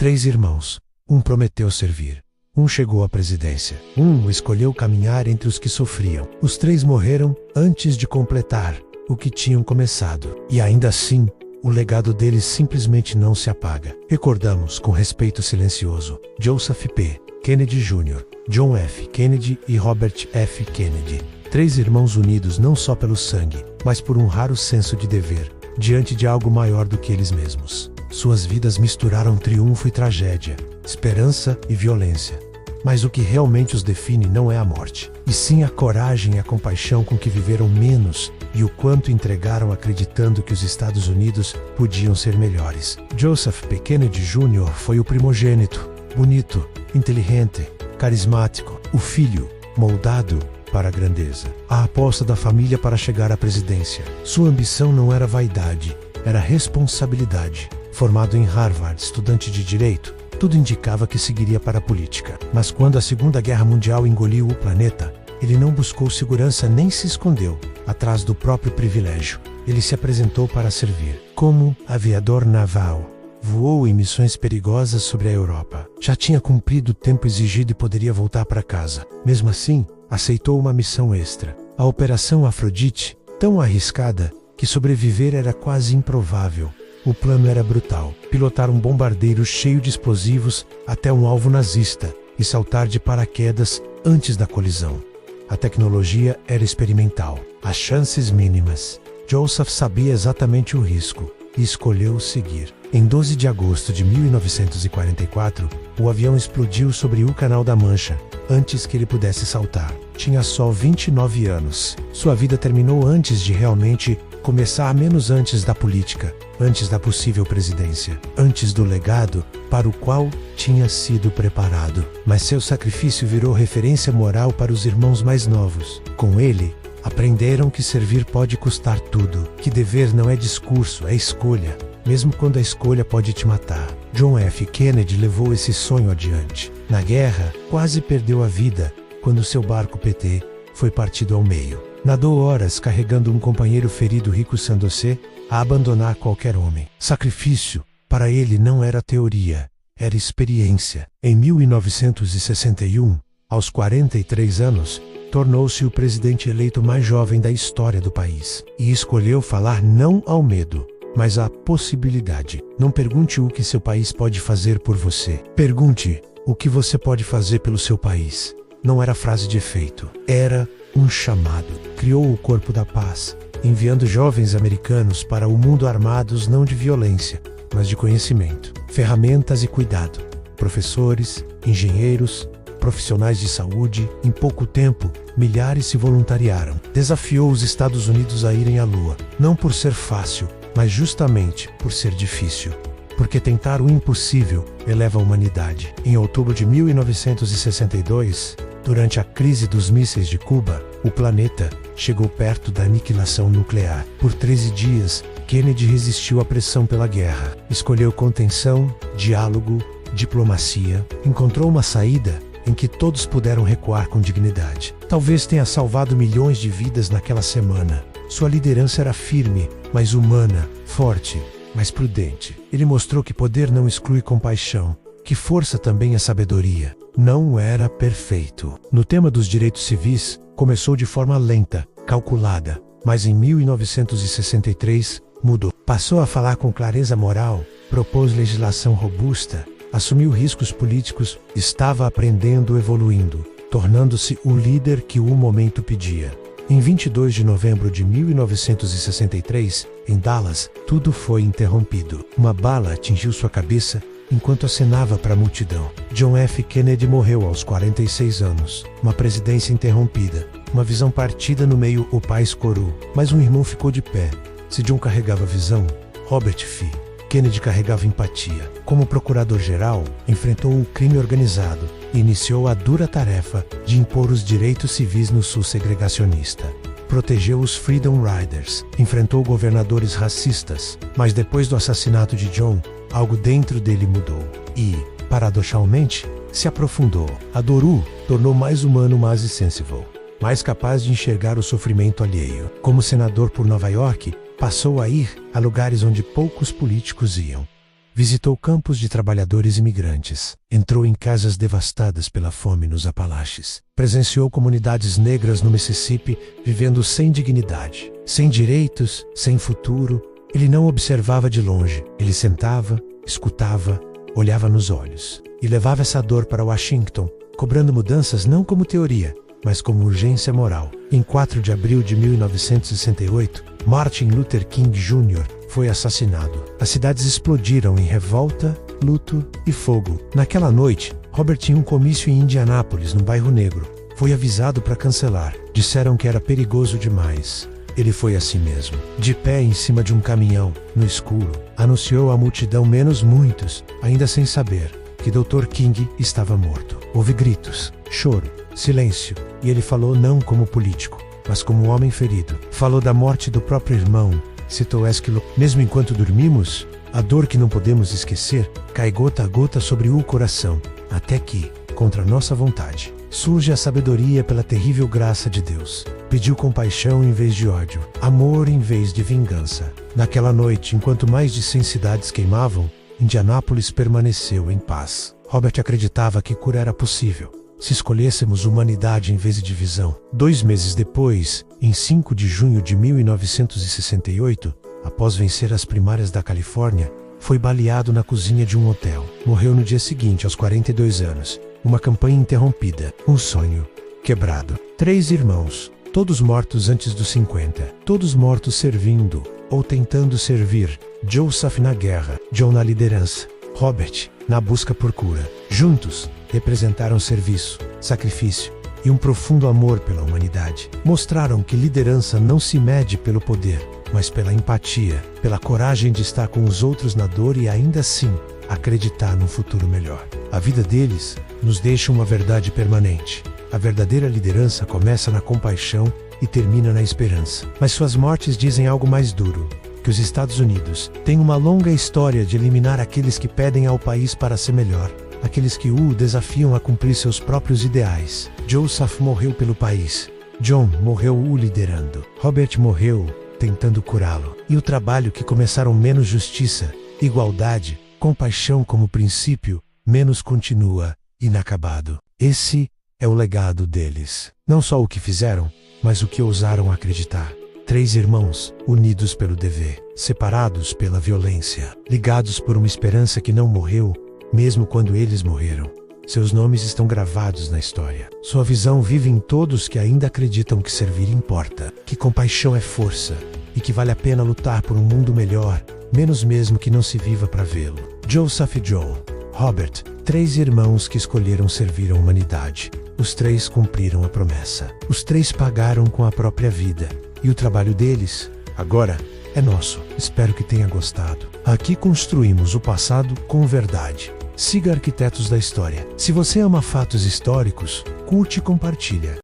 3 irmãos. Um prometeu servir. Um chegou à presidência. Um escolheu caminhar entre os que sofriam. Os 3 morreram antes de completar o que tinham começado. E ainda assim, o legado deles simplesmente não se apaga. Recordamos com respeito silencioso Joseph P. Kennedy Jr., John F. Kennedy e Robert F. Kennedy. 3 irmãos unidos não só pelo sangue, mas por um raro senso de dever, diante de algo maior do que eles mesmos. Suas vidas misturaram triunfo e tragédia, esperança e violência. Mas o que realmente os define não é a morte, e sim a coragem e a compaixão com que viveram menos e o quanto entregaram acreditando que os Estados Unidos podiam ser melhores. Joseph P. Kennedy Jr. foi o primogênito, bonito, inteligente, carismático, o filho, moldado para a grandeza. A aposta da família para chegar à presidência. Sua ambição não era vaidade, era responsabilidade. Formado em Harvard, estudante de direito, tudo indicava que seguiria para a política. Mas quando a Segunda Guerra Mundial engoliu o planeta, ele não buscou segurança nem se escondeu atrás do próprio privilégio. Ele se apresentou para servir. Como aviador naval, voou em missões perigosas sobre a Europa. Já tinha cumprido o tempo exigido e poderia voltar para casa. Mesmo assim, aceitou uma missão extra. A Operação Afrodite, tão arriscada que sobreviver era quase improvável. O plano era brutal: pilotar um bombardeiro cheio de explosivos até um alvo nazista e saltar de paraquedas antes da colisão. A tecnologia era experimental, as chances mínimas. Joseph sabia exatamente o risco e escolheu seguir. Em 12 de agosto de 1944, o avião explodiu sobre o Canal da Mancha, antes que ele pudesse saltar. Tinha só 29 anos. Sua vida terminou antes de realmente começar, menos antes da política, antes da possível presidência, antes do legado para o qual tinha sido preparado. Mas seu sacrifício virou referência moral para os irmãos mais novos. Com ele, aprenderam que servir pode custar tudo, que dever não é discurso, é escolha, mesmo quando a escolha pode te matar. John F. Kennedy levou esse sonho adiante. Na guerra, quase perdeu a vida quando seu barco PT foi partido ao meio. Nadou horas carregando um companheiro ferido rico Sandoce a abandonar qualquer homem. Sacrifício, para ele, não era teoria, era experiência. Em 1961, aos 43 anos, tornou-se o presidente eleito mais jovem da história do país. E escolheu falar não ao medo, mas à possibilidade. Não pergunte o que seu país pode fazer por você. Pergunte o que você pode fazer pelo seu país. Não era frase de efeito, era um chamado. Criou o Corpo da Paz, enviando jovens americanos para o mundo armados não de violência, mas de conhecimento, ferramentas e cuidado. Professores, engenheiros, profissionais de saúde. Em pouco tempo, milhares se voluntariaram. Desafiou os Estados Unidos a irem à Lua, não por ser fácil, mas justamente por ser difícil. Porque tentar o impossível eleva a humanidade. Em outubro de 1962, durante a crise dos mísseis de Cuba, o planeta chegou perto da aniquilação nuclear. Por 13 dias, Kennedy resistiu à pressão pela guerra. Escolheu contenção, diálogo, diplomacia. Encontrou uma saída em que todos puderam recuar com dignidade. Talvez tenha salvado milhões de vidas naquela semana. Sua liderança era firme, mas humana, forte, mas prudente. Ele mostrou que poder não exclui compaixão, que força também é sabedoria. Não era perfeito. No tema dos direitos civis, começou de forma lenta, calculada, mas em 1963 mudou. Passou a falar com clareza moral, propôs legislação robusta, assumiu riscos políticos, estava aprendendo, evoluindo, tornando-se o líder que o momento pedia. Em 22 de novembro de 1963, em Dallas, tudo foi interrompido. Uma bala atingiu sua cabeça enquanto acenava para a multidão. John F. Kennedy morreu aos 46 anos. Uma presidência interrompida, uma visão partida no meio, o pai escorou, mas um irmão ficou de pé. Se John carregava visão, Robert F. Kennedy carregava empatia. Como procurador-geral, enfrentou o crime organizado e iniciou a dura tarefa de impor os direitos civis no sul segregacionista. Protegeu os Freedom Riders, enfrentou governadores racistas, mas depois do assassinato de John, algo dentro dele mudou e, paradoxalmente, se aprofundou. A Doru tornou mais humano Masi Sensible, mais capaz de enxergar o sofrimento alheio. Como senador por Nova York, passou a ir a lugares onde poucos políticos iam. Visitou campos de trabalhadores imigrantes. Entrou em casas devastadas pela fome nos Apalaches. Presenciou comunidades negras no Mississippi vivendo sem dignidade, sem direitos, sem futuro. Ele não observava de longe. Ele sentava, escutava, olhava nos olhos e levava essa dor para Washington, cobrando mudanças não como teoria, mas como urgência moral. Em 4 de abril de 1968, Martin Luther King Jr. foi assassinado. As cidades explodiram em revolta, luto e fogo. Naquela noite, Robert tinha um comício em Indianápolis, no bairro Negro. Foi avisado para cancelar. Disseram que era perigoso demais. Ele foi assim mesmo. De pé em cima de um caminhão, no escuro, anunciou à multidão, menos muitos, ainda sem saber, que Dr. King estava morto. Houve gritos, choro, silêncio, e ele falou não como político, mas como homem ferido. Falou da morte do próprio irmão. Citou Esquilo: mesmo enquanto dormimos, a dor que não podemos esquecer cai gota a gota sobre o coração, até que, contra nossa vontade, surge a sabedoria pela terrível graça de Deus. Pediu compaixão em vez de ódio, amor em vez de vingança. Naquela noite, enquanto mais de 100 cidades queimavam, Indianápolis permaneceu em paz. Robert acreditava que cura era possível, se escolhêssemos humanidade em vez de divisão. 2 meses depois, em 5 de junho de 1968, após vencer as primárias da Califórnia, foi baleado na cozinha de um hotel. Morreu no dia seguinte, aos 42 anos. Uma campanha interrompida, um sonho quebrado. 3 irmãos, todos mortos antes dos 50, todos mortos servindo ou tentando servir. Joseph na guerra, John na liderança, Robert na busca por cura. Juntos, representaram serviço, sacrifício e um profundo amor pela humanidade. Mostraram que liderança não se mede pelo poder, mas pela empatia, pela coragem de estar com os outros na dor e ainda assim acreditar num futuro melhor. A vida deles nos deixa uma verdade permanente. A verdadeira liderança começa na compaixão e termina na esperança. Mas suas mortes dizem algo mais duro: que os Estados Unidos têm uma longa história de eliminar aqueles que pedem ao país para ser melhor, aqueles que o desafiam a cumprir seus próprios ideais. Joseph morreu pelo país. John morreu o liderando. Robert morreu tentando curá-lo. E o trabalho que começaram menos justiça, igualdade, compaixão como princípio, menos continua inacabado. Esse é o legado deles. Não só o que fizeram, mas o que ousaram acreditar. 3 irmãos, unidos pelo dever, separados pela violência, ligados por uma esperança que não morreu, mesmo quando eles morreram. Seus nomes estão gravados na história. Sua visão vive em todos que ainda acreditam que servir importa, que compaixão é força e que vale a pena lutar por um mundo melhor, menos mesmo que não se viva para vê-lo. Joseph e John, Robert, 3 irmãos que escolheram servir a humanidade. Os 3 cumpriram a promessa. Os 3 pagaram com a própria vida. E o trabalho deles, agora, é nosso. Espero que tenha gostado. Aqui construímos o passado com verdade. Siga Arquitetos da História. Se você ama fatos históricos, curte e compartilha.